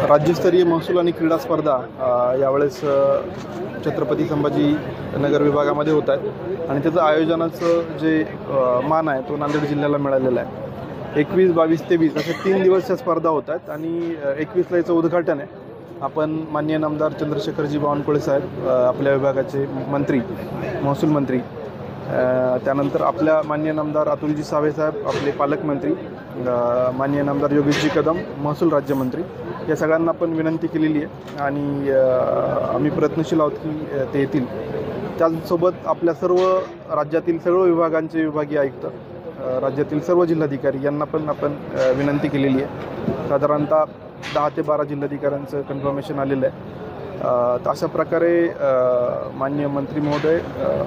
राज्यस्तरीय महसूल आणि क्रीडा स्पर्धा यावेळेस छत्रपती संभाजी नगर विभागामध्ये होत आहेत आणि त्याचं आयोजनाचं जे मान आहे तो नांदेड जिल्ह्याला मिळालेला आहे। 21, 22, 23 अशा 3 दिवसाच्या स्पर्धा होत आहेत आणि 21ला याचं उद्घाटन आहे। आपण माननीय नामदार चंद्रशेखरजी बावनकुळे साहेब आपल्या विभागाचे मंत्री, महसूल मंत्री, त्यानंतर आपल्या माननीय नामदार अतुलजी सावे साहेब आपले पालकमंत्री, माननीय नामदार योगेशजी कदम महसूल राज्यमंत्री, या सगळ्यांना आपण विनंती केलेली आहे आणि आम्ही प्रयत्नशील आहोत की ते येतील। त्याचसोबत आपल्या सर्व राज्यातील सर्व विभागांचे विभागीय आयुक्त, राज्यातील सर्व जिल्हाधिकारी यांना पण आपण विनंती केलेली आहे। साधारणतः 10 ते 12 जिल्हाधिकाऱ्यांचं कन्फर्मेशन आलेलं आहे। तर अशा प्रकारे माननीय मंत्री महोदय,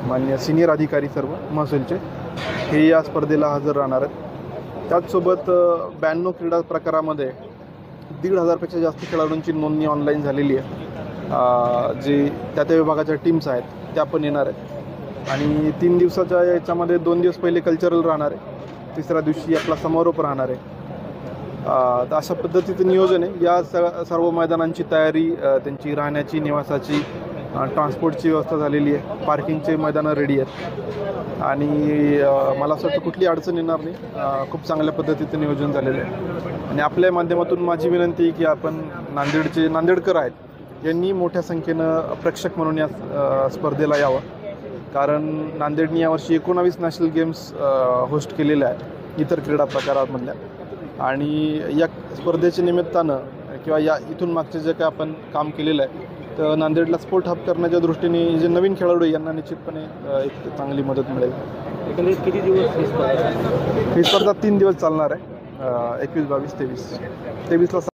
माननीय सिनियर अधिकारी सर्व महसूलचे हे या स्पर्धेला हजर राहणार आहेत। त्याचसोबत 92 क्रीडा प्रकारामध्ये 1,500 पेक्षा जास्त खेळाडूंची नोंदणी ऑनलाईन झालेली आहे। जे त्या विभागाच्या टीम्स आहेत त्या पण येणार आहेत आणि 3 दिवसाच्या याच्यामध्ये 2 दिवस पहिले कल्चरल राहणार आहे, तिसऱ्या दिवशी आपला समारोप राहणार आहे। तर अशा पद्धतीचं नियोजन आहे। या सर्व मैदानांची तयारी, त्यांची राहण्याची, निवासाची, ट्रान्सपोर्टची व्यवस्था झालेली आहे। पार्किंगचे मैदानं रेडी आहेत आणि मला असं वाटतं कुठली अडचण येणार नाही। खूप चांगल्या पद्धतीचं नियोजन झालेलं आहे आणि आपल्या माध्यमातून माझी विनंती आहे की आपण नांदेडचे नांदेडकर आहेत यांनी मोठ्या संख्येनं प्रेक्षक म्हणून या स्पर्धेला यावं, कारण नांदेडने यावर्षी 19 नॅशनल गेम्स होस्ट केलेल्या आहेत इतर क्रीडा प्रकारांमधल्या आणि या स्पर्धेच्या निमित्तानं किंवा या इथून मागचे जे काय आपण काम केलेलं आहे तर नांदेडला स्पोर्ट हब करण्याच्या दृष्टीने जे नवीन खेळाडू यांना निश्चितपणे एक चांगली मदत मिळेल। एकंदरीत किती दिवस ही स्पर्धा 3 दिवस चालणार आहे, 21, 22, 23 ला